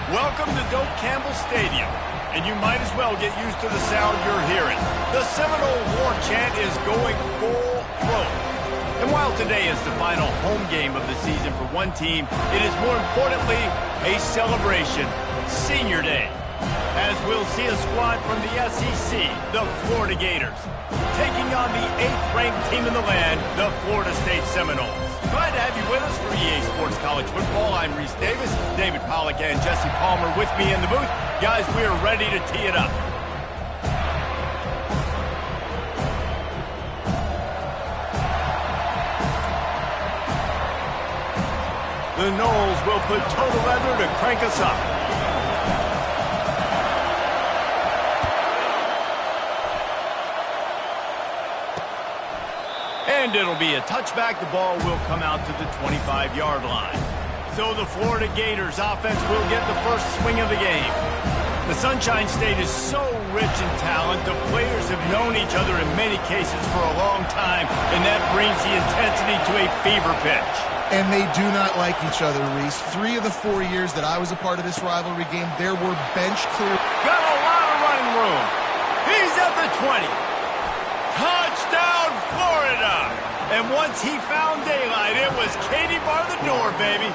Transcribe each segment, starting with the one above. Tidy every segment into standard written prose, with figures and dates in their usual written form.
Welcome to Doak Campbell Stadium, and you might as well get used to the sound you're hearing. The Seminole war chant is going full throat. And while today is the final home game of the season for one team, it is more importantly a celebration, Senior Day, as we'll see a squad from the SEC, the Florida Gators, taking on the 8th-ranked team in the land, the Florida State Seminoles. Glad to have you with us for EA Sports College Football. I'm Reese Davis, David Pollack and Jesse Palmer with me in the booth. Guys, we are ready to tee it up. The Noles will put total leather to crank us up. And it'll be a touchback. The ball will come out to the 25-yard line. So the Florida Gators offense will get the first swing of the game. The Sunshine State is so rich in talent. The players have known each other in many cases for a long time, and that brings the intensity to a fever pitch. And they do not like each other, Reese. 3 of the 4 years that I was a part of this rivalry game, there were bench clear. Got a lot of running room. He's at the 20. Touchdown, Florida! And once he found daylight, it was Katie bar the door, baby.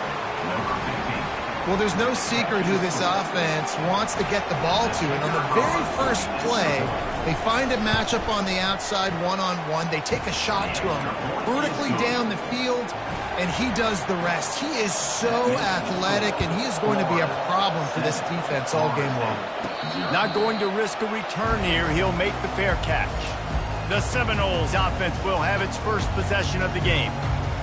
Well, there's no secret who this offense wants to get the ball to. And on the very first play, they find a matchup on the outside one-on-one. They take a shot to him vertically down the field, and he does the rest. He is so athletic, and he is going to be a problem for this defense all game long. Not going to risk a return here. He'll make the fair catch. The Seminoles offense will have its first possession of the game.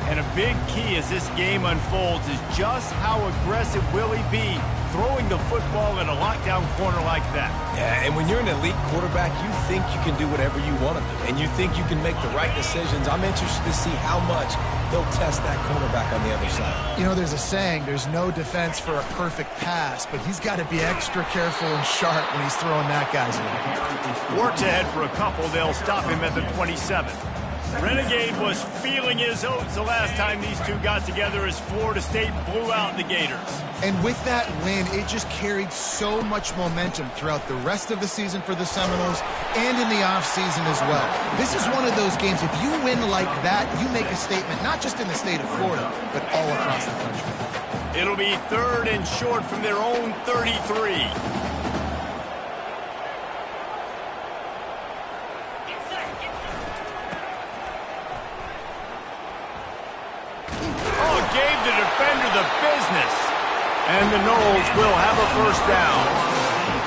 And a big key as this game unfolds is just how aggressive will he be throwing the football in a lockdown corner like that. Yeah, and when you're an elite quarterback, you think you can do whatever you want to do, and you think you can make the right decisions. I'm interested to see how much he'll test that cornerback on the other side. You know, there's a saying, there's no defense for a perfect pass, but he's got to be extra careful and sharp when he's throwing that guy's way. Works ahead for a couple. They'll stop him at the 27. Renegade was feeling his oats the last time these two got together as Florida State blew out the Gators. And with that win, it just carried so much momentum throughout the rest of the season for the Seminoles and in the offseason as well. This is one of those games, if you win like that, you make a statement, not just in the state of Florida, but all across the country. It'll be 3rd and short from their own 33. Gave the defender the business. And the Noles will have a first down.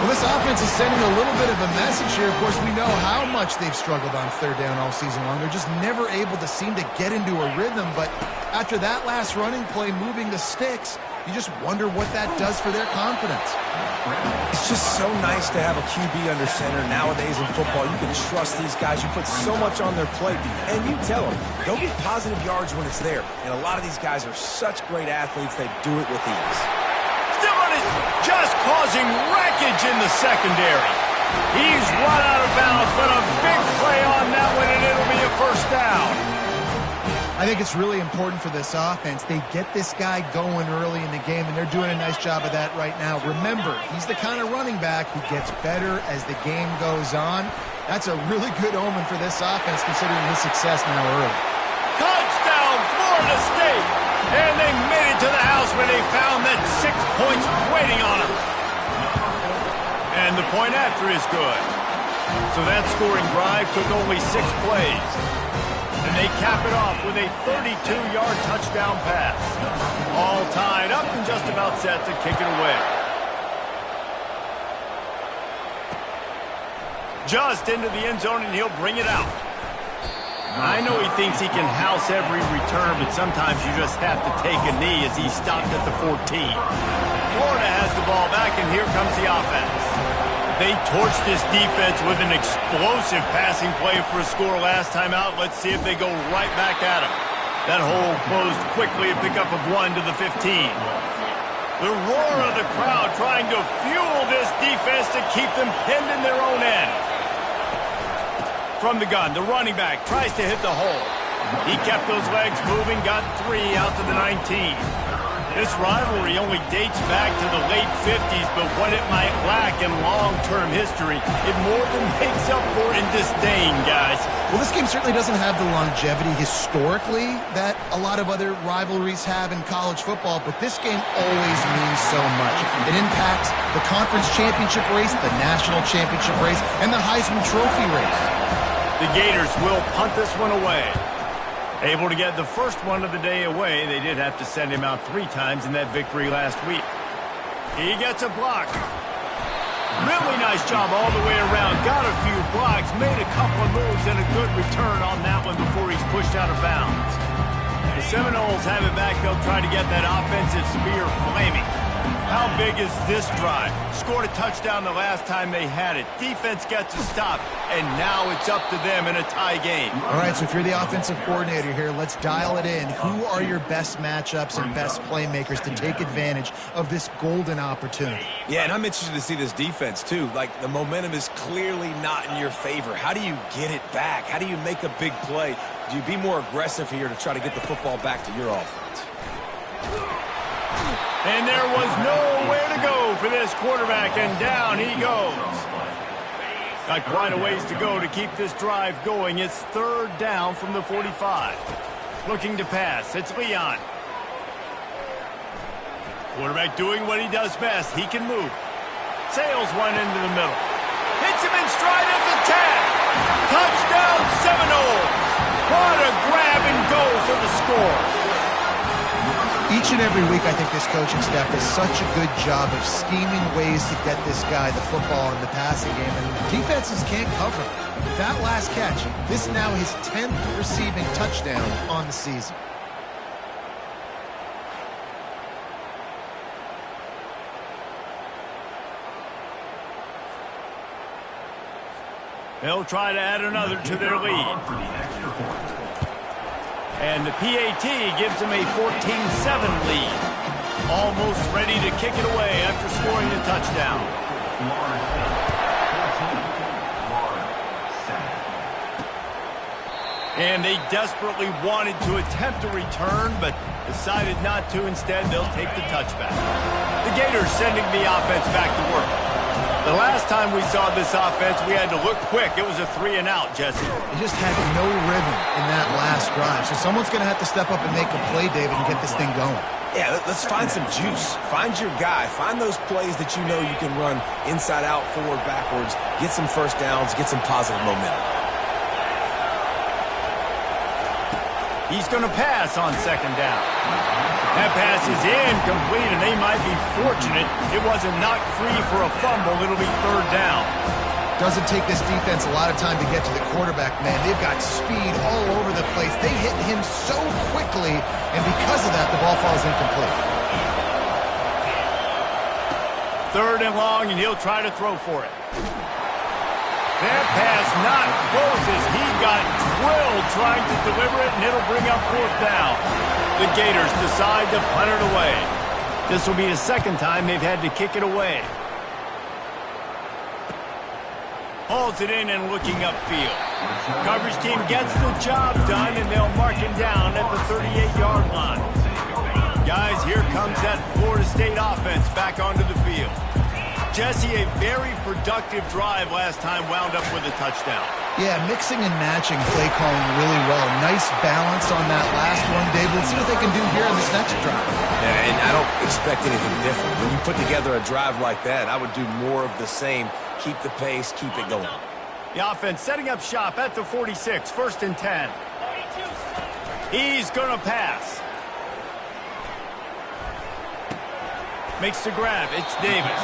Well, this offense is sending a little bit of a message here. Of course, we know how much they've struggled on 3rd down all season long. They're just never able to seem to get into a rhythm. But after that last running play, moving the sticks, you just wonder what that does for their confidence. It's just so nice to have a QB under center nowadays in football. You can trust these guys. You put so much on their plate, and you tell them, they'll get positive yards when it's there. And a lot of these guys are such great athletes, they do it with ease. Still is just causing wreckage in the secondary. He's run out of bounds, but a big play on that one, and it'll be a first down. I think it's really important for this offense. They get this guy going early in the game, and they're doing a nice job of that right now. Remember, he's the kind of running back who gets better as the game goes on. That's a really good omen for this offense, considering his success now early. Touchdown, Florida State! And they made it to the house when they found that 6 points waiting on them. And the point after is good. So that scoring drive took only 6 plays. And they cap it off with a 32-yard touchdown pass. All tied up and just about set to kick it away. Just into the end zone, and he'll bring it out. I know he thinks he can house every return, but sometimes you just have to take a knee as he stopped at the 14. Florida has the ball back, and here comes the offense. They torched this defense with an explosive passing play for a score last time out. Let's see if they go right back at him. That hole closed quickly, a pickup of 1 to the 15. The roar of the crowd trying to fuel this defense to keep them pinned in their own end. From the gun, the running back tries to hit the hole. He kept those legs moving, got 3 out to the 19. This rivalry only dates back to the late 50s, but what it might lack in long-term history, it more than makes up for in disdain, guys. Well, this game certainly doesn't have the longevity historically that a lot of other rivalries have in college football, but this game always means so much. It impacts the conference championship race, the national championship race, and the Heisman Trophy race. The Gators will punt this one away. Able to get the first one of the day away. They did have to send him out 3 times in that victory last week. He gets a block. Really nice job all the way around. Got a few blocks, made a couple of moves, and a good return on that one before he's pushed out of bounds. The Seminoles have it back. They'll try to get that offensive spear flaming. How big is this drive? Scored a touchdown the last time they had it. Defense gets a stop, and now it's up to them in a tie game. All right, so if you're the offensive coordinator here, let's dial it in. Who are your best matchups and best playmakers to take advantage of this golden opportunity? Yeah, and I'm interested to see this defense, too. Like, the momentum is clearly not in your favor. How do you get it back? How do you make a big play? Do you be more aggressive here to try to get the football back to your offense? And there was nowhere to go for this quarterback, and down he goes. Got quite a ways to go to keep this drive going. It's 3rd down from the 45. Looking to pass. It's Leon. Quarterback doing what he does best. He can move. Sails one into the middle. Hits him in stride at the 10. Touchdown Seminoles. What a grab and go for the score. Each and every week, I think this coaching staff does such a good job of scheming ways to get this guy the football in the passing game, and defenses can't cover him. That last catch, this is now his 10th receiving touchdown on the season. They'll try to add another to their lead. And the PAT gives them a 14-7 lead. Almost ready to kick it away after scoring a touchdown. And they desperately wanted to attempt a return, but decided not to. Instead, they'll take the touchback. The Gators sending the offense back to work. The last time we saw this offense, we had to look quick. It was a 3-and-out, Jesse. They just had no rhythm in that last drive. So someone's going to have to step up and make a play, David, and get this thing going. Yeah, let's find some juice. Find your guy. Find those plays that you know you can run inside out, forward, backwards. Get some first downs. Get some positive momentum. He's going to pass on 2nd down. That pass is incomplete, and they might be fortunate it wasn't knocked free for a fumble. It'll be 3rd down. Doesn't take this defense a lot of time to get to the quarterback, man. They've got speed all over the place. They hit him so quickly, and because of that, the ball falls incomplete. 3rd and long, and he'll try to throw for it. That pass not close as he got drilled trying to deliver it, and it'll bring up 4th down. The Gators decide to punt it away. This will be the 2nd time they've had to kick it away. Hauls it in and looking upfield. Coverage team gets the job done, and they'll mark him down at the 38-yard line. Guys, here comes that Florida State offense back onto the field. Jesse, a very productive drive last time, wound up with a touchdown. Yeah, mixing and matching play calling really well. Nice balance on that last one, David. Let's see what they can do here in this next drive. Yeah, and I don't expect anything different. When you put together a drive like that, I would do more of the same. Keep the pace, keep it going. The offense setting up shop at the 46, 1st and 10. He's going to pass. Makes the grab. It's Davis.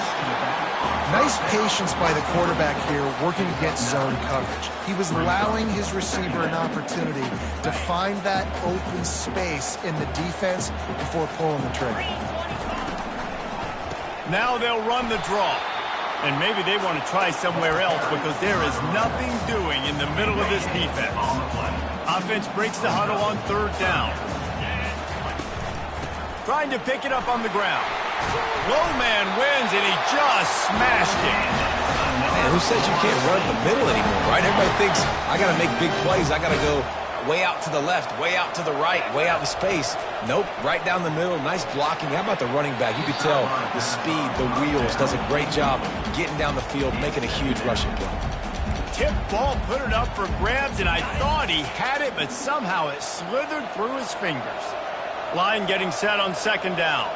Nice patience by the quarterback here working against zone coverage. He was allowing his receiver an opportunity to find that open space in the defense before pulling the trigger. Now they'll run the draw. And maybe they want to try somewhere else because there is nothing doing in the middle of this defense. Offense breaks the huddle on 3rd down. Trying to pick it up on the ground. Low man wins, and he just smashed it. Man, who says you can't run the middle anymore, right? Everybody thinks, I got to make big plays. I got to go way out to the left, way out to the right, way out in space. Nope, right down the middle. Nice blocking. How about the running back? You could tell the speed, the wheels, does a great job getting down the field, making a huge rushing play. Tip ball, put it up for grabs, and I thought he had it, but somehow it slithered through his fingers. Line getting set on second down.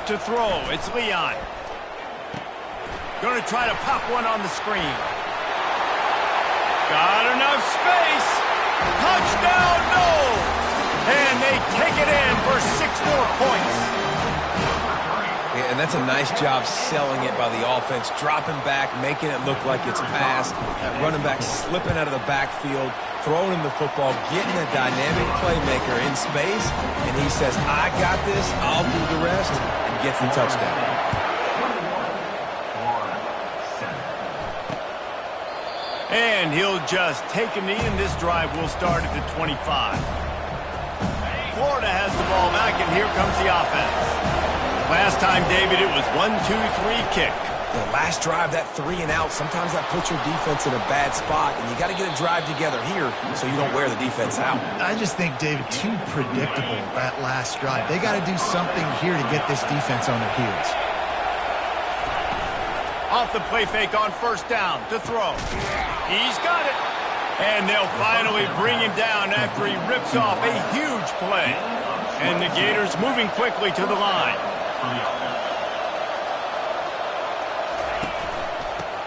To throw, it's Leon. Going to try to pop one on the screen. Got enough space. Touchdown, no! And they take it in for 6 more points. Yeah, and that's a nice job selling it by the offense, dropping back, making it look like it's passed. That running back slipping out of the backfield, throwing him the football, getting a dynamic playmaker in space, and he says, I got this, I'll do the rest, and gets the touchdown. And he'll just take a knee, and this drive will start at the 25. Florida has the ball back, and here comes the offense. Last time, David, it was 1-2-3 kick. The last drive, that 3 and out, sometimes that puts your defense in a bad spot, and you got to get a drive together here so you don't wear the defense out. I just think, David, too predictable, that last drive. They got to do something here to get this defense on their heels. Off the play fake on first down to throw. He's got it. And they'll finally bring him down after he rips off a huge play. And the Gators moving quickly to the line.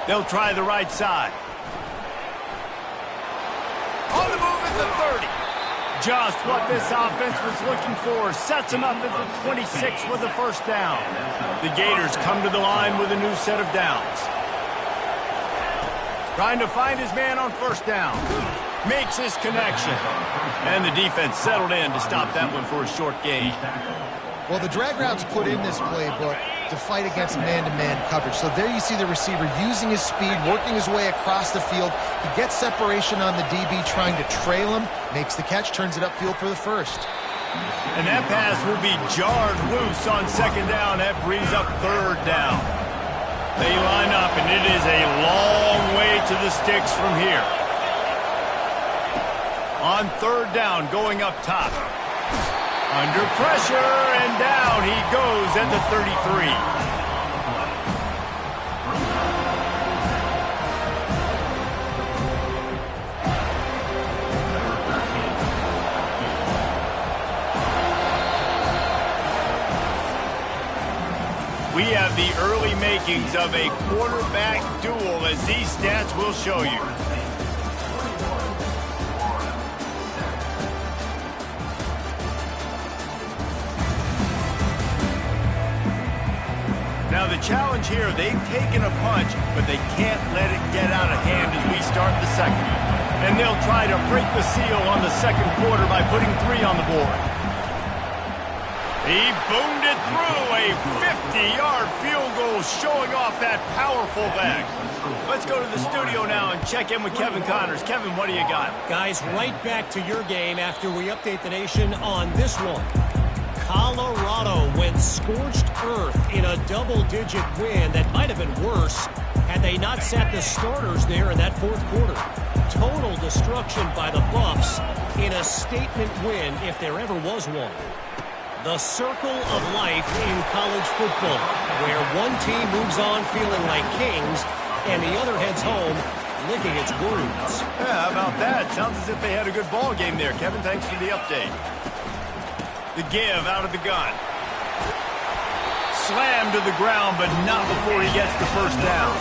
They'll try the right side. On the move at the 30. Just what this offense was looking for. Sets him up at the 26 with a first down. The Gators come to the line with a new set of downs. Trying to find his man on first down. Makes his connection. And the defense settled in to stop that one for a short gain. Well, the drag route's put in this playbook to fight against man-to-man coverage. So there you see the receiver using his speed, working his way across the field. He gets separation on the DB, trying to trail him, makes the catch, turns it upfield for the first. And that pass will be jarred loose on second down. That brings up third down. They line up, and it is a long way to the sticks from here. On third down, going up top. Under pressure, and down he goes at the 33. We have the early makings of a quarterback duel, as these stats will show you. Now the challenge here, they've taken a punch, but they can't let it get out of hand as we start the second. And they'll try to break the seal on the second quarter by putting 3 on the board. He boomed it through, a 50-yard field goal showing off that powerful leg. Let's go to the studio now and check in with Kevin Connors. Kevin, what do you got? Guys, right back to your game after we update the nation on this one. Colorado went scorched earth in a double-digit win that might have been worse had they not sat the starters there in that fourth quarter. Total destruction by the Buffs in a statement win if there ever was one. The circle of life in college football, where one team moves on feeling like kings and the other heads home licking its wounds. Yeah, how about that? Sounds as if they had a good ball game there. Kevin, thanks for the update. The give out of the gun. Slammed to the ground, but not before he gets the first down.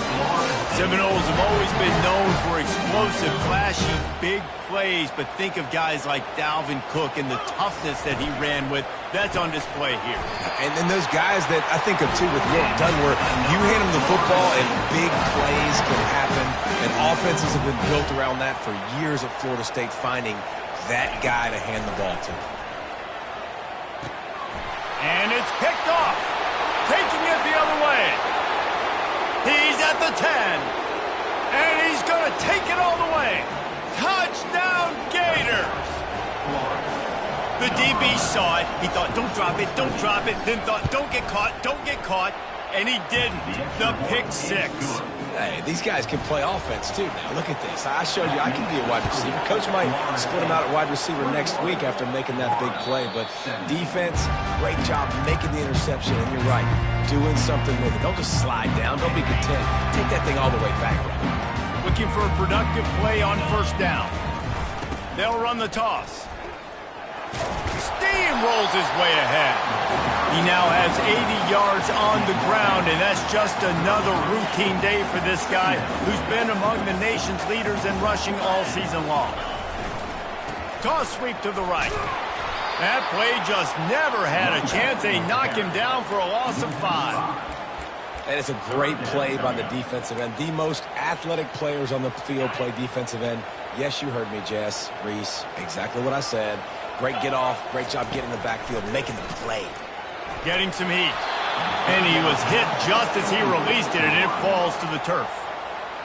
Seminoles have always been known for explosive, flashy, big plays, but think of guys like Dalvin Cook and the toughness that he ran with. That's on display here. And then those guys that I think of, too, with Will Dunwer, you hand them the football and big plays can happen, and offenses have been built around that for years at Florida State, finding that guy to hand the ball to. And it's picked off. Taking it the other way. He's at the 10. And he's going to take it all the way. Touchdown, Gators. The DB saw it. He thought, don't drop it, don't drop it. Then thought, don't get caught, don't get caught. And he didn't. The pick six. Hey, these guys can play offense, too. Now, look at this. I showed you I can be a wide receiver. Coach might split him out at wide receiver next week after making that big play. But defense, great job making the interception. And you're right, doing something with it. Don't just slide down. Don't be content. Take that thing all the way back. Looking for a productive play on first down. They'll run the toss. Steamrolls his way ahead. He now has 80 yards on the ground, and that's just another routine day for this guy who's been among the nation's leaders in rushing all season long. Toss sweep to the right. That play just never had a chance. They knock him down for a loss of 5. And it's a great play by the defensive end. The most athletic players on the field play defensive end. Yes, you heard me, Jess, Reese. Exactly what I said. Great get off. Great job getting in the backfield, making the play. Getting some heat. And he was hit just as he released it, and it falls to the turf.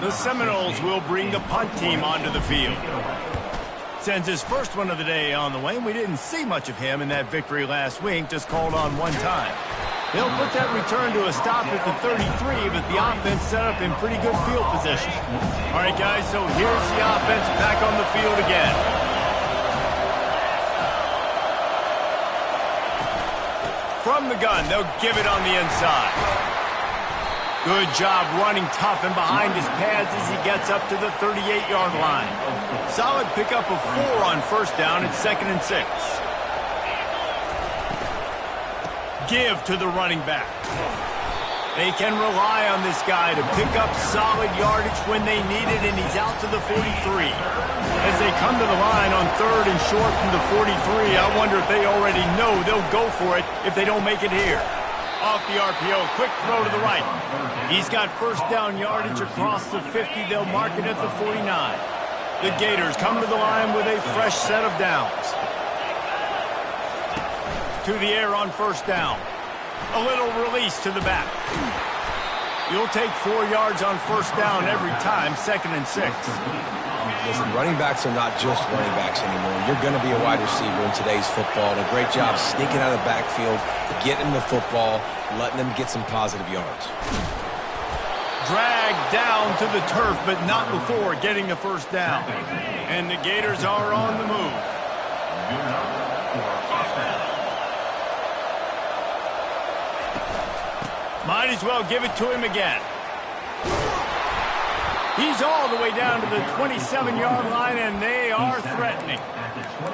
The Seminoles will bring the punt team onto the field. Sends his first one of the day on the way. We didn't see much of him in that victory last week, just called on one time. They'll put that return to a stop at the 33, but the offense set up in pretty good field position. All right, guys, so here's the offense back on the field again. From the gun, they'll give it on the inside. Good job running tough and behind his pads as he gets up to the 38-yard line. Solid pickup of 4 on first down at 2nd and 6. Give to the running back. They can rely on this guy to pick up solid yardage when they need it, and he's out to the 43. As they come to the line on 3rd and short from the 43, I wonder if they already know they'll go for it if they don't make it here. Off the RPO, quick throw to the right. He's got first down yardage across the 50. They'll mark it at the 49. The Gators come to the line with a fresh set of downs. To the air on first down. A little release to the back. You'll take 4 yards on first down every time, 2nd and 6. Listen, running backs are not just running backs anymore. You're going to be a wide receiver in today's football. And a great job sneaking out of the backfield, getting the football, letting them get some positive yards. Dragged down to the turf, but not before getting the first down. And the Gators are on the move. Might as well give it to him again. He's all the way down to the 27-yard line, and they are threatening.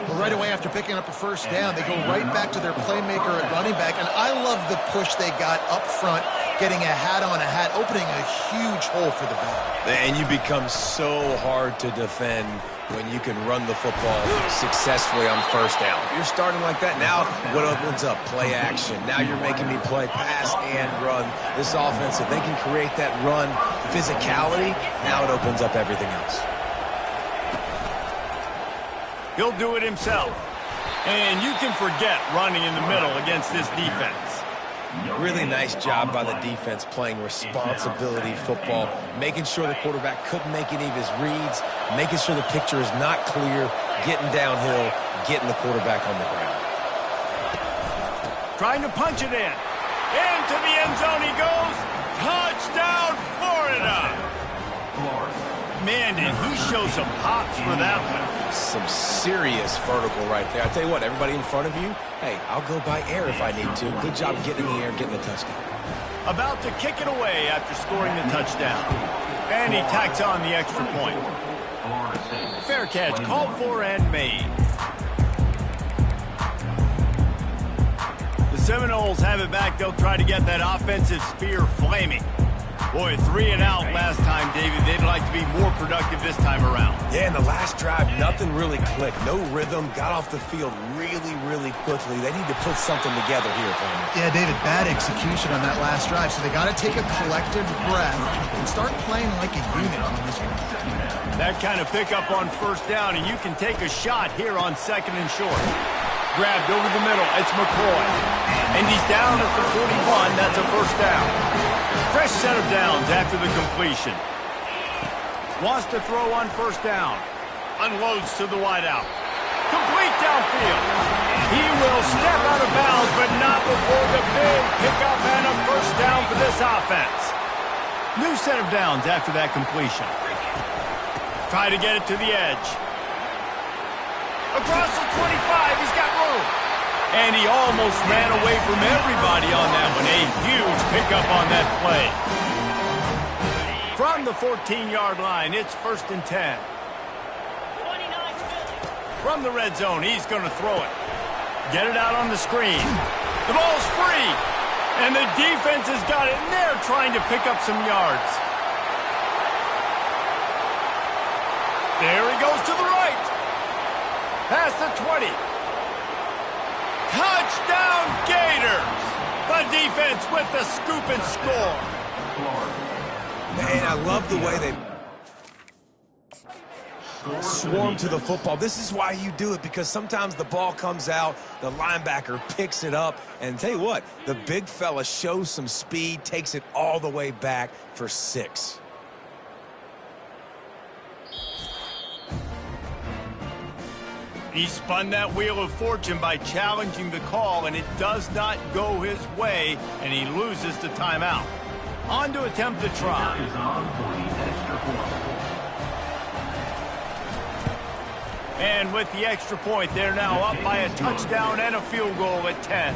Well, right away after picking up a first down, they go right back to their playmaker at running back, and I love the push they got up front, getting a hat on a hat, opening a huge hole for the back. And you become so hard to defend when you can run the football successfully on first down. You're starting like that. Now what opens up? Play action. Now you're making me play pass and run. This offense, if they can create that run physicality, now it opens up everything else. He'll do it himself. And you can forget running in the middle against this defense. Really nice job by the defense playing responsibility football, making sure the quarterback couldn't make any of his reads, making sure the picture is not clear, getting downhill, getting the quarterback on the ground. Trying to punch it in. Into the end zone he goes. Touchdown, Florida. Man, did he show some hops for that one. Some serious vertical right there. I tell you what, everybody in front of you, hey, I'll go by air if I need to. Good job getting in the air, getting the touchdown. About to kick it away after scoring the touchdown. And he tacks on the extra point. Fair catch, called for and made. The Seminoles have it back. They'll try to get that offensive spear flaming. Boy, 3 and out last time, David. They'd like to be more productive this time around. Yeah, in the last drive, nothing really clicked. No rhythm, got off the field really, really quickly. They need to put something together here, Palmer. Yeah, David, bad execution on that last drive, so they got to take a collective breath and start playing like a unit on this one. That kind of pickup on first down, and you can take a shot here on 2nd and short. Grabbed over the middle. It's McCoy. And he's down at the 41. That's a first down. Fresh set of downs after the completion. Wants to throw on first down. Unloads to the wideout. Complete downfield. He will step out of bounds, but not before the big pickup and a first down for this offense. New set of downs after that completion. Try to get it to the edge. Across the 25, he's got room. And he almost ran away from everybody on that one. A huge pickup on that play. From the 14-yard line, it's 1st and 10. From the red zone, he's going to throw it. Get it out on the screen. The ball's free. And the defense has got it, and they're trying to pick up some yards. There he goes to the right. Past the 20. Touchdown Gators! The defense with the scoop and score. And I love the way they swarm to the football. This is why you do it, because sometimes the ball comes out, the linebacker picks it up, and tell you what, the big fella shows some speed, takes it all the way back for 6. He spun that wheel of fortune by challenging the call, and it does not go his way, and he loses the timeout. On to attempt the try. And with the extra point, they're now up by a touchdown and a field goal at 10.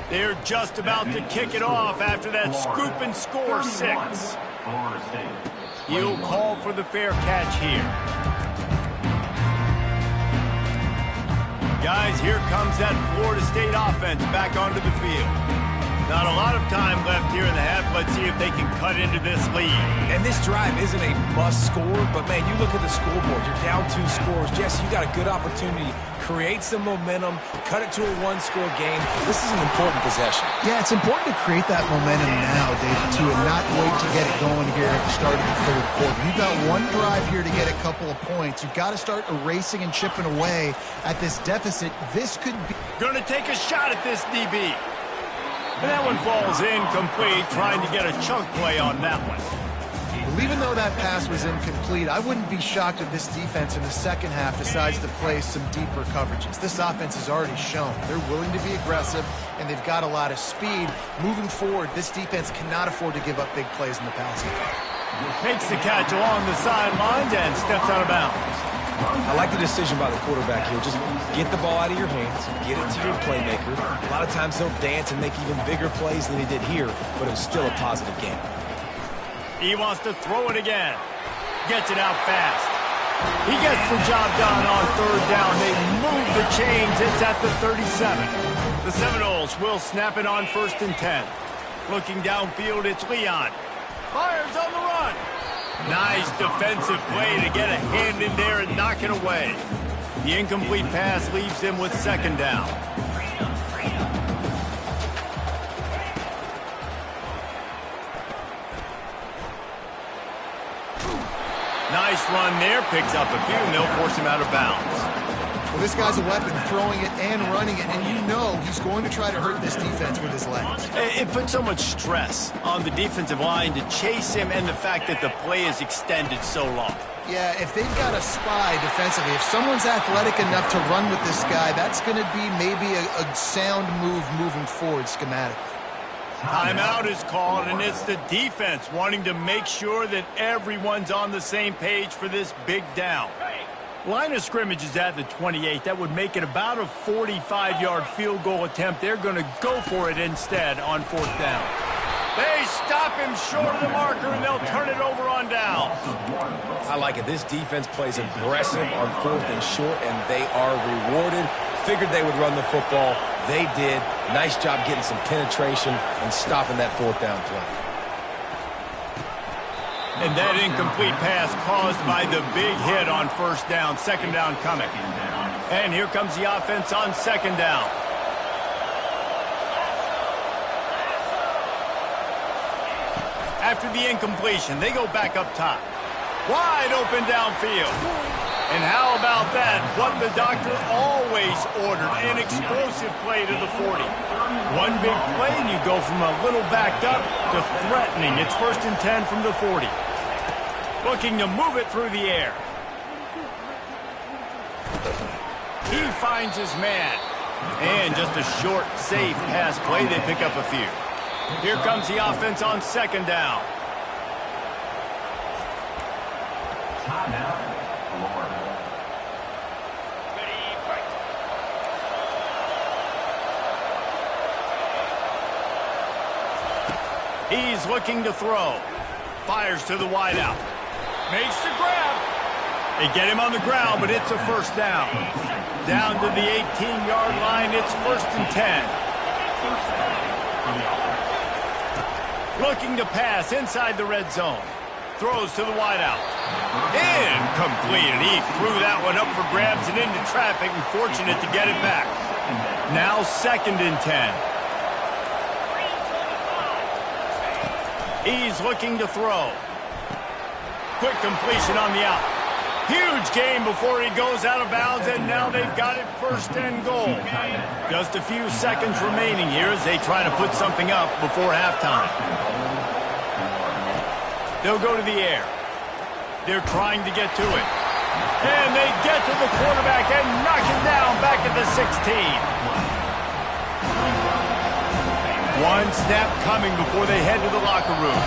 They're just about to kick it off after that scoop and score 6. He'll call for the fair catch here. Guys, here comes that Florida State offense back onto the field. Not a lot of time left here in the half. Let's see if they can cut into this lead. And this drive isn't a must score, but man, you look at the scoreboard, you're down 2 scores. Jesse, you got a good opportunity. Create some momentum, cut it to a 1-score game. This is an important possession. Yeah, it's important to create that momentum now, David, too, and not wait to get it going here at the start of the 3rd quarter. You've got one drive here to get a couple of points. You've got to start erasing and chipping away at this deficit. This could be... Going to take a shot at this DB. And that one falls incomplete, trying to get a chunk play on that one. Well, even though that pass was incomplete, I wouldn't be shocked if this defense in the second half decides to play some deeper coverages. This offense has already shown they're willing to be aggressive, and they've got a lot of speed. Moving forward, this defense cannot afford to give up big plays in the passing game. Makes the catch along the sidelines and steps out of bounds. I like the decision by the quarterback here. Just get the ball out of your hands, get it to your playmaker. A lot of times he'll dance and make even bigger plays than he did here, but it was still a positive game. He wants to throw it again. Gets it out fast. He gets the job done on 3rd down. They move the chains. It's at the 37. The Seminoles will snap it on 1st and 10. Looking downfield, it's Leon. Fires on the run. Nice defensive play to get a hand in there and knock it away. The incomplete pass leaves him with 2nd down. Nice run there, picks up a few, and they'll force him out of bounds. Well, this guy's a weapon, throwing it and running it, and you know he's going to try to hurt this defense with his legs. It puts so much stress on the defensive line to chase him, and the fact that the play is extended so long. Yeah, if they've got a spy defensively, if someone's athletic enough to run with this guy, that's going to be maybe a sound move moving forward schematically. Timeout is called, and it's the defense wanting to make sure that everyone's on the same page for this big down. Line of scrimmage is at the 28. That would make it about a 45-yard field goal attempt. They're going to go for it instead on 4th down. They stop him short of the marker, and they'll turn it over on down. I like it. This defense plays aggressive on 4th and short, and they are rewarded. Figured they would run the football. They did. Nice job getting some penetration and stopping that 4th down play. And that incomplete pass caused by the big hit on 1st down. 2nd down coming. And here comes the offense on 2nd down. After the incompletion, they go back up top. Wide open downfield. And how about that? What the doctor always ordered, an explosive play to the 40. One big play, and you go from a little backed up to threatening. It's 1st and 10 from the 40. Looking to move it through the air. He finds his man. And just a short, safe pass play. They pick up a few. Here comes the offense on 2nd down. He's looking to throw. Fires to the wideout. Makes the grab. They get him on the ground, but it's a first down. Down to the 18-yard line, it's 1st and 10. Looking to pass inside the red zone. Throws to the wideout. Incomplete. He threw that one up for grabs and into traffic, and fortunate to get it back. Now 2nd and 10. He's looking to throw. Quick completion on the out. Huge gain before he goes out of bounds, and now they've got it 1st and goal. Just a few seconds remaining here as they try to put something up before halftime. They'll go to the air. They're trying to get to it. And they get to the quarterback and knock him down back at the 16. One snap coming before they head to the locker room.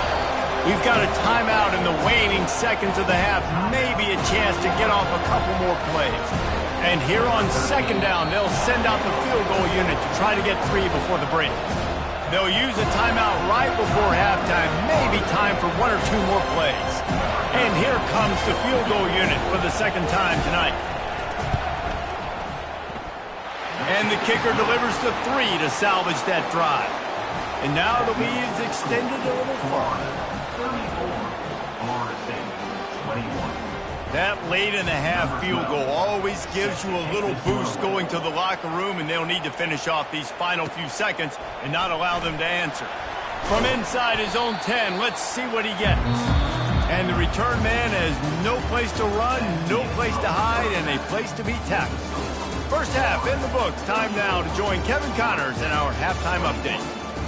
We've got a timeout in the waning seconds of the half. Maybe a chance to get off a couple more plays. And here on 2nd down, they'll send out the field goal unit to try to get 3 before the break. They'll use a timeout right before halftime. Maybe time for 1 or 2 more plays. And here comes the field goal unit for the 2nd time tonight. And the kicker delivers the 3 to salvage that drive. And now the lead is extended a little farther. That late in the half field goal always gives you a little boost going to the locker room, and they'll need to finish off these final few seconds and not allow them to answer. From inside his own 10, let's see what he gets. And the return man has no place to run, no place to hide, and a place to be tackled. First half in the books. Time now to join Kevin Connors in our halftime update.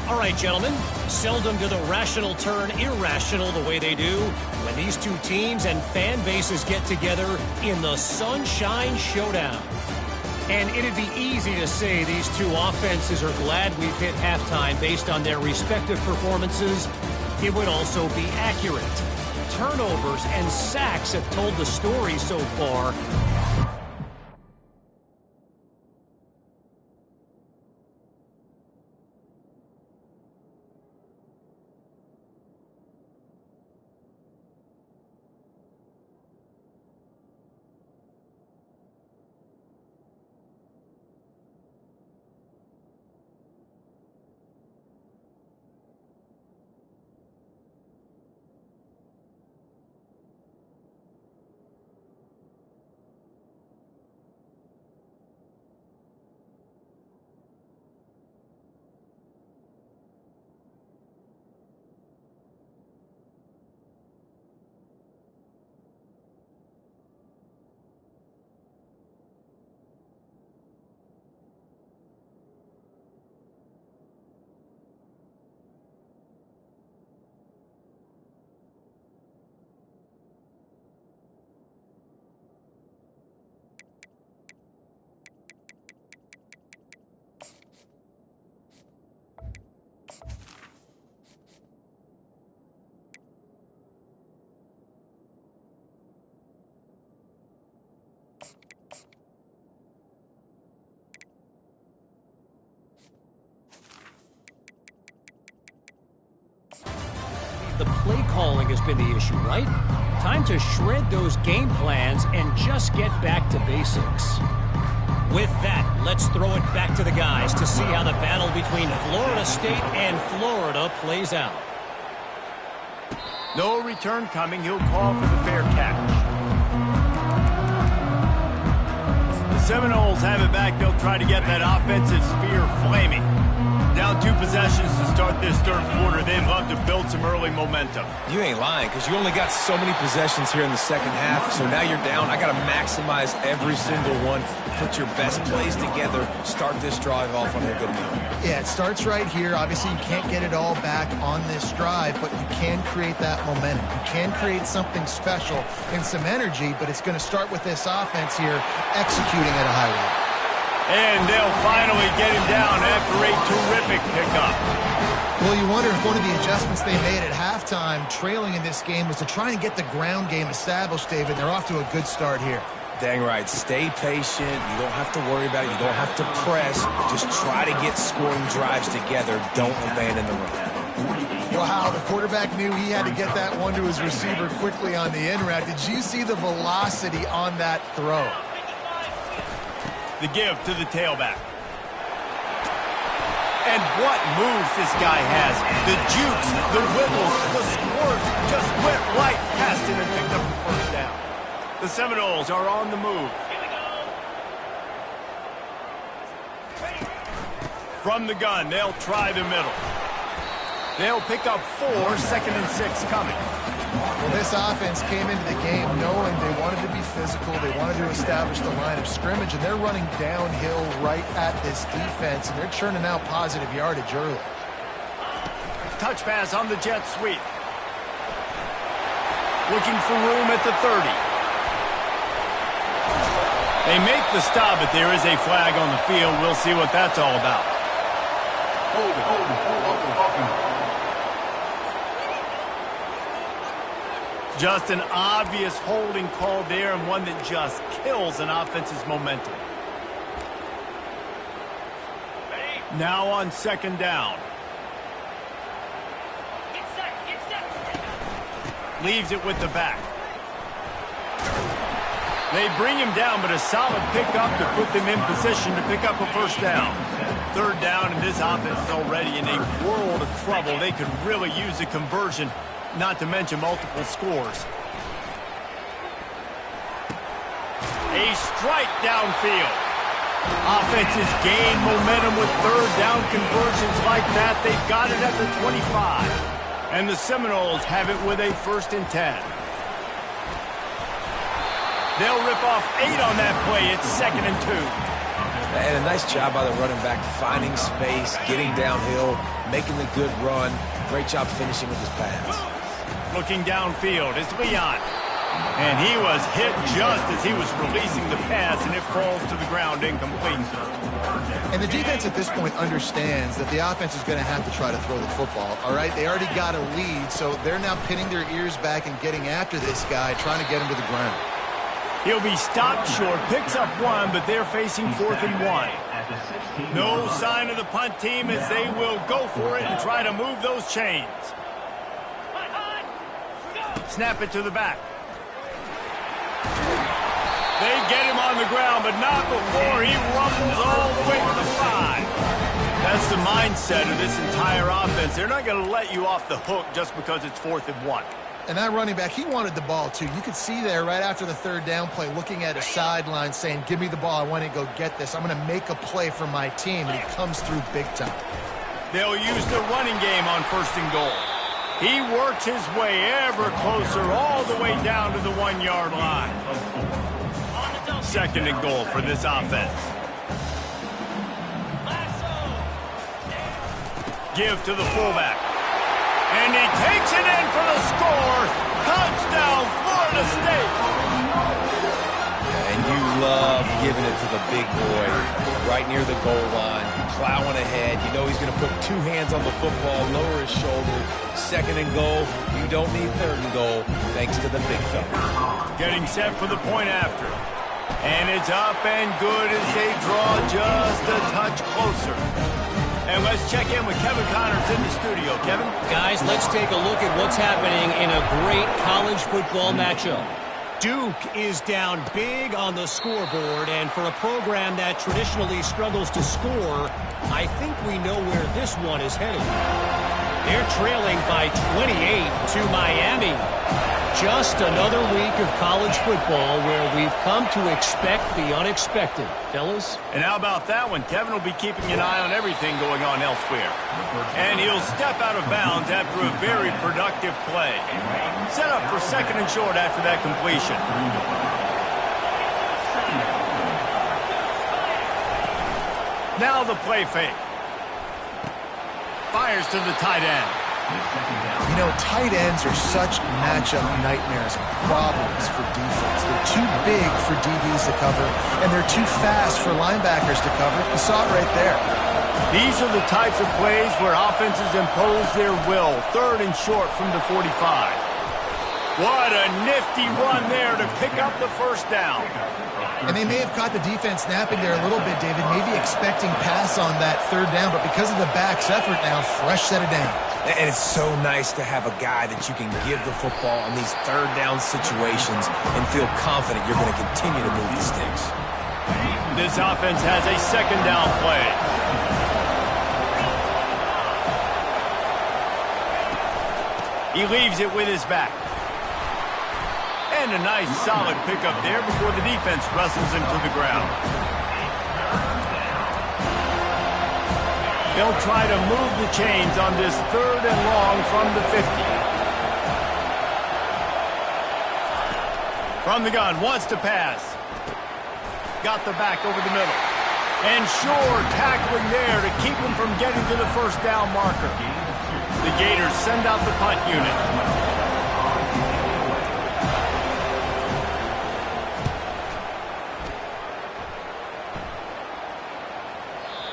All right, gentlemen, seldom do the rational turn irrational the way they do when these two teams and fan bases get together in the Sunshine Showdown. And it'd be easy to say these two offenses are glad we've hit halftime based on their respective performances. It would also be accurate. Turnovers and sacks have told the story so far. The play calling has been the issue, right? Time to shred those game plans and just get back to basics. With that, let's throw it back to the guys to see how the battle between Florida State and Florida plays out. No return coming. He'll call for the fair catch. The Seminoles have it back. They'll try to get that offensive spear flaming. Down 2 possessions to start this 3rd quarter. They'd love to build some early momentum. You ain't lying, because you only got so many possessions here in the 2nd half, so now you're down. I got to maximize every single one. Put your best plays together. Start this drive off on a good note. Yeah, it starts right here. Obviously, you can't get it all back on this drive, but you can create that momentum. You can create something special and some energy, but it's going to start with this offense here executing at a high rate. And they'll finally get him down after a terrific pickup. Well, you wonder if one of the adjustments they made at halftime, trailing in this game, was to try and get the ground game established, David. They're off to a good start here. Dang right. Stay patient. You don't have to worry about it. You don't have to press. Just try to get scoring drives together. Don't abandon the run. Wow, the quarterback knew he had to get that one to his receiver quickly on the in route. Did you see the velocity on that throw? The give to the tailback. And what moves this guy has. The jukes, the wibbles, the squirts just went right past him and picked up the first down. The Seminoles are on the move. From the gun, they'll try the middle. They'll pick up 4, 2nd and 6 coming. Well, this offense came into the game knowing they wanted to be physical. They wanted to establish the line of scrimmage, and they're running downhill right at this defense, and they're churning out positive yardage early. Touch pass on the jet sweep. Looking for room at the 30. They make the stop, but there is a flag on the field. We'll see what that's all about. Just an obvious holding call there, and one that just kills an offense's momentum. Now on 2nd down. Leaves it with the back. They bring him down, but a solid pickup to put them in position to pick up a first down. 3rd down, and this offense is already in a world of trouble. They could really use a conversion, not to mention multiple scores. A strike downfield. Offenses gain momentum with 3rd down conversions like that. They've got it at the 25. And the Seminoles have it with a 1st and 10. They'll rip off 8 on that play. It's 2nd and 2. And a nice job by the running back, finding space, getting downhill, making the good run. Great job finishing with his pass. Looking downfield is Leon. And he was hit just as he was releasing the pass, and it falls to the ground incomplete. And the defense at this point understands that the offense is going to have to try to throw the football, all right? They already got a lead, so they're now pinning their ears back and getting after this guy, trying to get him to the ground. He'll be stopped short, picks up 1, but they're facing 4th and 1. No sign of the punt team as they will go for it and try to move those chains. Snap it to the back. They get him on the ground, but not before he rumbles all the way to the 5. That's the mindset of this entire offense. They're not going to let you off the hook just because it's 4th and 1. And that running back, he wanted the ball, too. You could see there right after the 3rd down play, looking at a sideline saying, give me the ball. I want to go get this. I'm going to make a play for my team, and he comes through big time. They'll use the running game on 1st and goal. He works his way ever closer all the way down to the 1-yard line. 2nd and goal for this offense. Give to the fullback. And he takes it in for the score. Touchdown, Florida State. And you love giving it to the big boy right near the goal line, plowing ahead. You know he's going to put 2 hands on the football, lower his shoulder. 2nd and goal. You don't need 3rd and goal, thanks to the big fella. Getting set for the point after. And it's up and good as they draw just a touch closer. And let's check in with Kevin Connors in the studio. Kevin? Guys, let's take a look at what's happening in a great college football matchup. Duke is down big on the scoreboard, and for a program that traditionally struggles to score, I think we know where this one is headed. They're trailing by 28 to Miami. Just another week of college football where we've come to expect the unexpected, fellas. And how about that one? Kevin will be keeping an eye on everything going on elsewhere. And he'll step out of bounds after a very productive play. Set up for 2nd and short after that completion. Now the play fake. Fires to the tight end. You know, tight ends are such matchup nightmares and problems for defense. They're too big for DBs to cover, and they're too fast for linebackers to cover. You saw it right there. These are the types of plays where offenses impose their will. 3rd and short from the 45. What a nifty run there to pick up the first down. And they may have caught the defense napping there a little bit, David, maybe expecting pass on that 3rd down, but because of the back's effort now, fresh set of downs. And it's so nice to have a guy that you can give the football in these third down situations and feel confident you're going to continue to move the sticks. This offense has a second down play. He leaves it with his back. And a nice solid pickup there before the defense wrestles him to the ground. They'll try to move the chains on this third and long from the 50. From the gun, wants to pass. Got the back over the middle. And sure, tackling there to keep him from getting to the first down marker. The Gators send out the punt unit.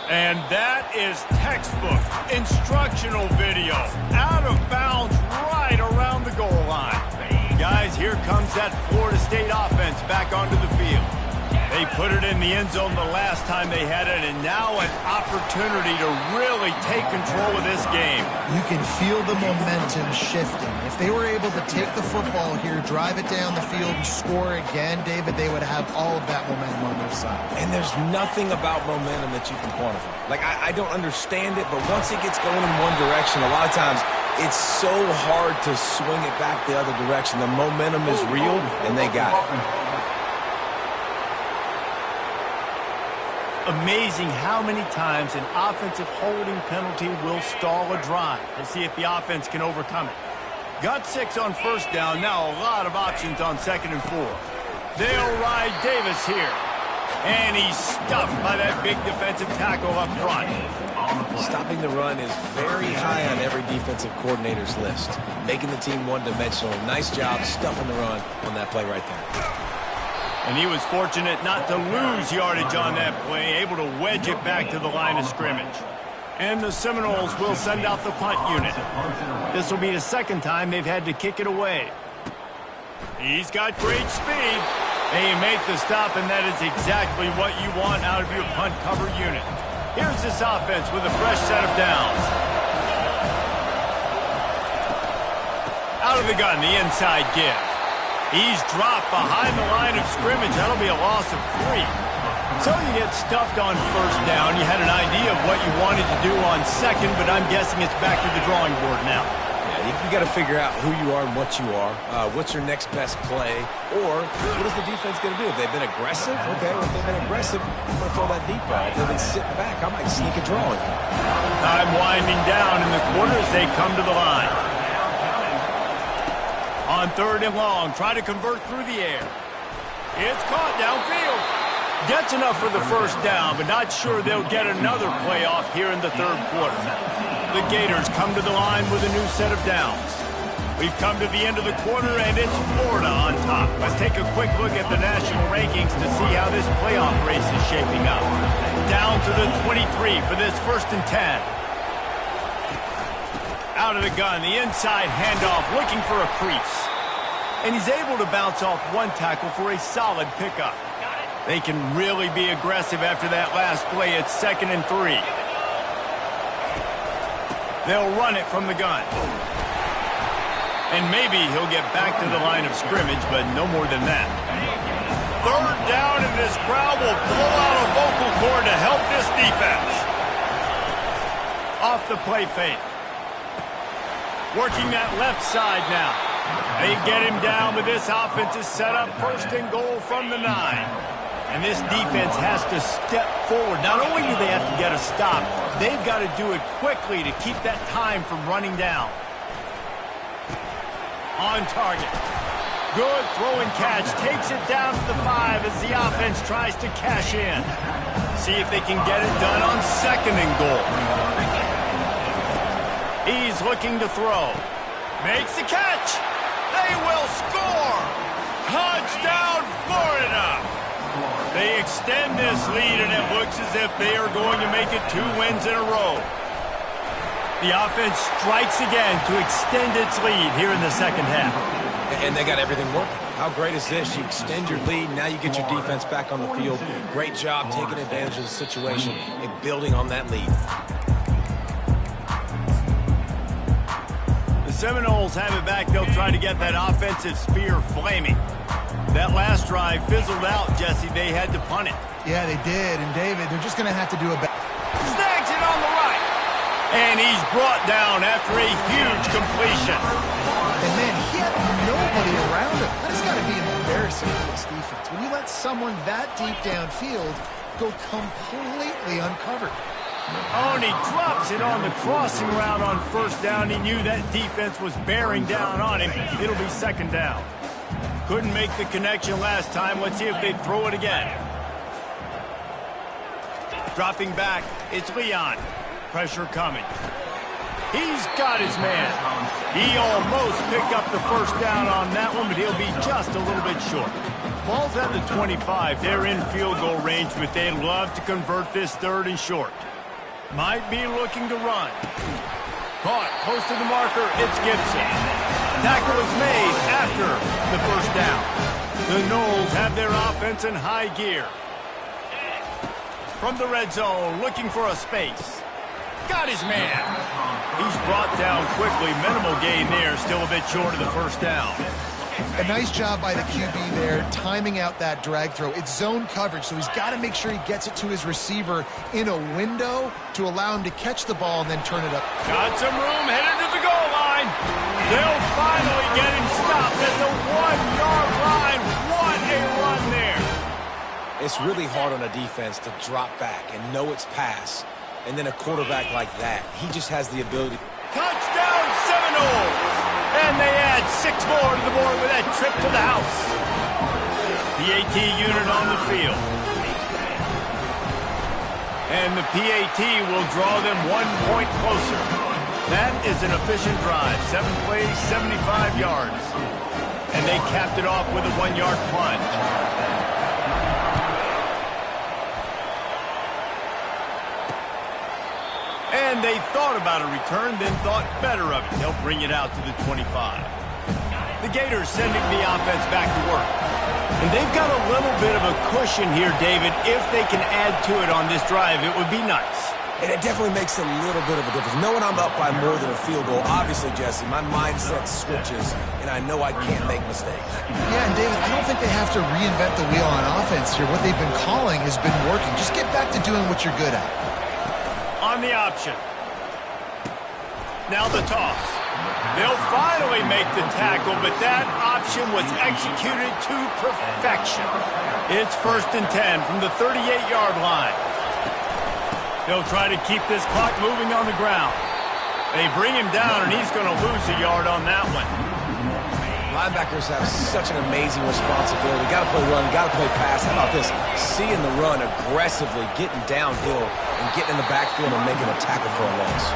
And that is textbook instructional video. Out of bounds right around the goal line. Guys, here comes that Florida State offense back onto the field. They put it in the end zone the last time they had it, and now an opportunity to really take control of this game. You can feel the momentum shifting. If they were able to take the football here, drive it down the field, and score again, David, they would have all of that momentum on their side. And there's nothing about momentum that you can quantify. Like, I don't understand it, but once it gets going in one direction, a lot of times it's so hard to swing it back the other direction. The momentum is real, and they got it. Amazing how many times an offensive holding penalty will stall a drive. We'll see if the offense can overcome it. Got 6 on first down. Now a lot of options on 2nd and 4. They'll ride Davis here. And he's stuffed by that big defensive tackle up front. Stopping the run is very high on every defensive coordinator's list. Making the team one-dimensional. Nice job stuffing the run on that play right there. And he was fortunate not to lose yardage on that play, able to wedge it back to the line of scrimmage. And the Seminoles will send out the punt unit. This will be the second time they've had to kick it away. He's got great speed. They make the stop, and that is exactly what you want out of your punt cover unit. Here's this offense with a fresh set of downs. Out of the gun, the inside give. He's dropped behind the line of scrimmage. That'll be a loss of 3. So you get stuffed on first down. You had an idea of what you wanted to do on second, but I'm guessing it's back to the drawing board now. Yeah, you got to figure out who you are and what you are. What's your next best play? Or what is the defense going to do? If they've been aggressive, okay, well, if they've been aggressive, I'm going to throw that deep ball. If they've been sitting back, I might sneak a draw in. Time winding down in the quarter as they come to the line. On 3rd and long, try to convert through the air. It's caught downfield. Gets enough for the first down, but not sure they'll get another playoff here in the 3rd quarter. The Gators come to the line with a new set of downs. We've come to the end of the quarter, and it's Florida on top. Let's take a quick look at the national rankings to see how this playoff race is shaping up. Down to the 23 for this 1st and 10. Out of the gun, the inside handoff, looking for a crease. And he's able to bounce off one tackle for a solid pickup. They can really be aggressive after that last play. It's 2nd and 3. They'll run it from the gun. And maybe he'll get back to the line of scrimmage, but no more than that. 3rd down, and this crowd will blow out a vocal cord to help this defense. Off the play fake. Working that left side now. They get him down, but this offense is set up 1st and goal from the 9. And this defense has to step forward. Not only do they have to get a stop, they've got to do it quickly to keep that time from running down. On target. Good throw and catch. Takes it down to the 5 as the offense tries to cash in. See if they can get it done on 2nd and goal. He's looking to throw. Makes the catch. They will score. Touchdown, Florida. They extend this lead, and it looks as if they are going to make it 2 wins in a row. The offense strikes again to extend its lead here in the 2nd half. And they got everything working. How great is this? You extend your lead, now you get your defense back on the field. Great job taking advantage of the situation and building on that lead. Seminoles have it back. They'll try to get that offensive spear flaming. That last drive fizzled out, Jesse. They had to punt it. Yeah, they did. And, David, they're just going to have to do a better. Snags it on the right. And he's brought down after a huge completion. And, man, he had nobody around him. That's got to be embarrassing for this defense. When you let someone that deep downfield go completely uncovered. Oh, and he drops it on the crossing route on first down. He knew that defense was bearing down on him. It'll be second down. Couldn't make the connection last time. Let's see if they throw it again. Dropping back, it's Leon. Pressure coming. He's got his man. He almost picked up the first down on that one, but he'll be just a little bit short. Ball's at the 25. They're in field goal range, but they'd love to convert this third and short. Might be looking to run. Caught close to the marker. It's Gibson. Tackle is made after the first down. The Noles have their offense in high gear. From the red zone, looking for a space. Got his man. He's brought down quickly. Minimal gain there. Still a bit short of the first down. A nice job by the QB there, timing out that drag throw. It's zone coverage, so he's got to make sure he gets it to his receiver in a window to allow him to catch the ball and then turn it up. Got some room, headed to the goal line. They'll finally get him stopped at the 1-yard line. What a run there. It's really hard on a defense to drop back and know it's pass. And then a quarterback like that, he just has the ability. Touchdown Seminoles! And they add 6 more to the board with that trip to the house. PAT unit on the field. And the PAT will draw them 1 point closer. That is an efficient drive. 7 plays, 75 yards. And they capped it off with a 1-yard plunge. And they thought about a return, then thought better of it. They'll bring it out to the 25. The Gators sending the offense back to work. And they've got a little bit of a cushion here, David. If they can add to it on this drive, it would be nice. And it definitely makes a little bit of a difference. Knowing I'm up by more than a field goal, obviously, Jesse, my mindset switches, and I know I can't make mistakes. Yeah, and David, I don't think they have to reinvent the wheel on offense here. What they've been calling has been working. Just get back to doing what you're good at. On the option. Now the toss. They'll finally make the tackle, but that option was executed to perfection. It's 1st and 10 from the 38-yard line. They'll try to keep this clock moving on the ground. They bring him down, and he's going to lose a yard on that one. Linebackers have such an amazing responsibility. Got to play run, got to play pass. How about this? Seeing the run aggressively, getting downhill, and getting in the backfield and making a tackle for a loss.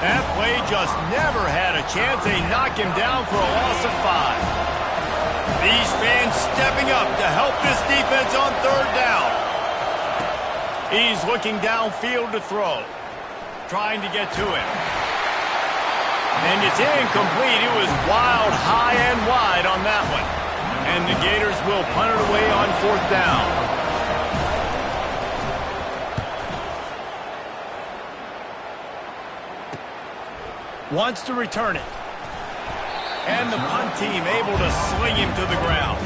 That play just never had a chance. They knock him down for a loss of 5. These fans stepping up to help this defense on 3rd down. He's looking downfield to throw. Trying to get to him. And it's incomplete. It was wild, high and wide on that one. And the Gators will punt it away on 4th down. Wants to return it. And the punt team able to sling him to the ground.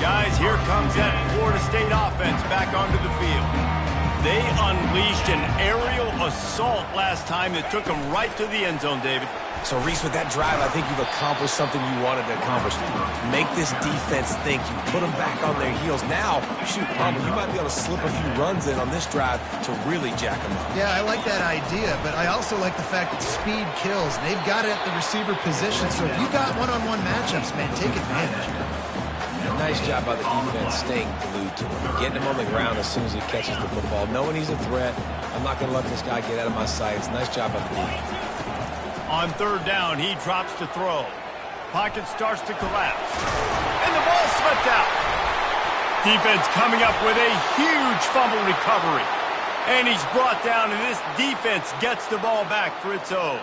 Guys, here comes that Florida State offense back onto the field. They unleashed an aerial assault last time that took them right to the end zone, David. So, Reese, with that drive, I think you've accomplished something you wanted to accomplish. Make this defense think. You put them back on their heels. Now, shoot, you might be able to slip a few runs in on this drive to really jack them up. Yeah, I like that idea, but I also like the fact that speed kills. And they've got it at the receiver position, so if you've got one-on-one matchups, man, take advantage. Nice job by the defense staying glued to him, getting him on the ground as soon as he catches the football, knowing he's a threat. I'm not going to let this guy get out of my sights. Nice job by the defense. On 3rd down, he drops to throw. Pocket starts to collapse. And the ball slipped out. Defense coming up with a huge fumble recovery. And he's brought down, and this defense gets the ball back for its own.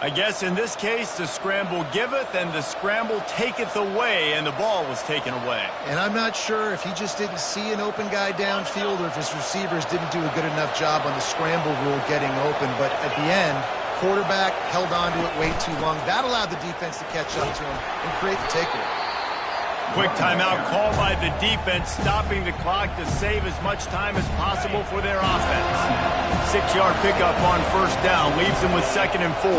I guess in this case, the scramble giveth and the scramble taketh away, and the ball was taken away. And I'm not sure if he just didn't see an open guy downfield or if his receivers didn't do a good enough job on the scramble rule getting open. But at the end, quarterback held on to it way too long. That allowed the defense to catch up to him and create the takeaway. Quick timeout called by the defense, stopping the clock to save as much time as possible for their offense. 6-yard pickup on first down leaves them with 2nd and 4.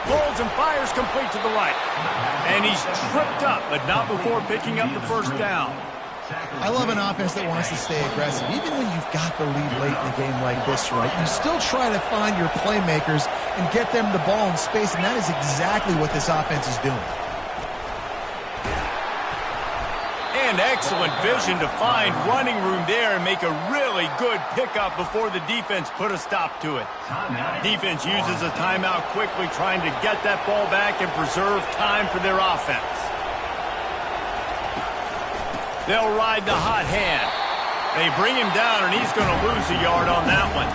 Rolls and fires complete to the right. And he's tripped up, but not before picking up the first down. I love an offense that wants to stay aggressive. Even when you've got the lead late in a game like this, right, you still try to find your playmakers and get them the ball in space, and that is exactly what this offense is doing. And excellent vision to find running room there and make a really good pickup before the defense put a stop to it. Defense uses a timeout quickly, trying to get that ball back and preserve time for their offense. They'll ride the hot hand. They bring him down, and he's going to lose a yard on that one.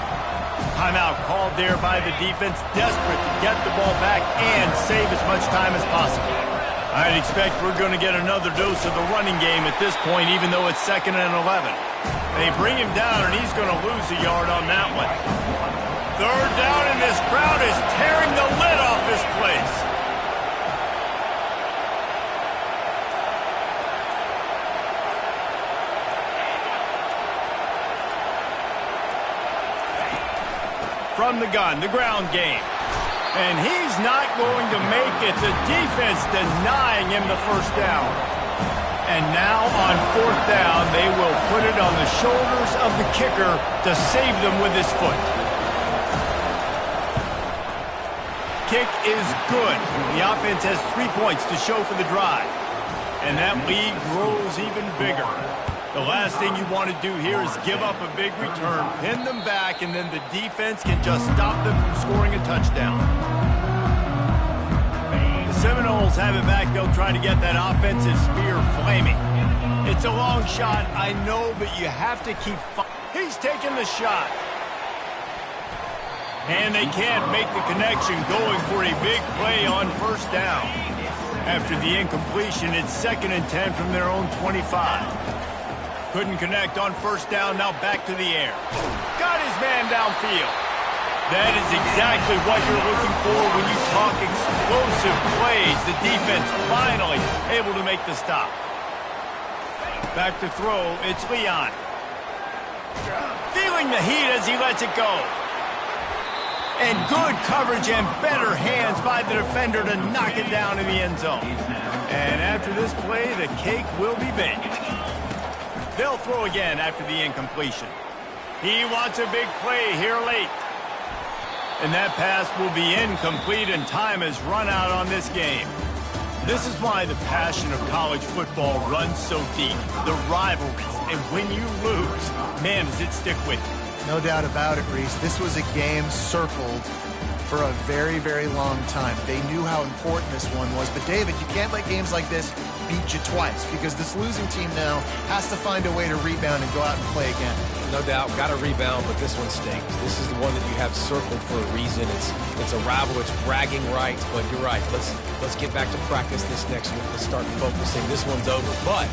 Timeout called there by the defense, desperate to get the ball back and save as much time as possible. I'd expect we're going to get another dose of the running game at this point, even though it's 2nd and 11. They bring him down, and he's going to lose a yard on that one. 3rd down, and this crowd is tearing the lid off this place. From the gun, the ground game. And he's not going to make it. The defense denying him the first down. And now on 4th down, they will put it on the shoulders of the kicker to save them with his foot. Kick is good. The offense has 3 points to show for the drive. And that lead grows even bigger. The last thing you want to do here is give up a big return, pin them back, and then the defense can just stop them from scoring a touchdown. The Seminoles have it back. They'll try to get that offensive spear flaming. It's a long shot, I know, but you have to keep He's taking the shot. And they can't make the connection, going for a big play on first down. After the incompletion, it's 2nd and 10 from their own 25. Couldn't connect on first down, now back to the air. Got his man downfield. That is exactly what you're looking for when you talk explosive plays. The defense finally able to make the stop. Back to throw, it's Leon. Feeling the heat as he lets it go. And good coverage and better hands by the defender to knock it down in the end zone. And after this play, the cake will be baked. They'll throw again after the incompletion. He wants a big play here late. And that pass will be incomplete, and time has run out on this game. This is why the passion of college football runs so deep. The rivalries, and when you lose, man, does it stick with you. No doubt about it, Reese. This was a game circled for a very, very long time. They knew how important this one was. But, David, you can't let games like this beat you twice, because this losing team now has to find a way to rebound and go out and play again. No doubt, got to rebound, but this one stinks. This is the one that you have circled for a reason. It's a rival, it's bragging rights, but you're right. Let's get back to practice this next week. Let's start focusing. This one's over, but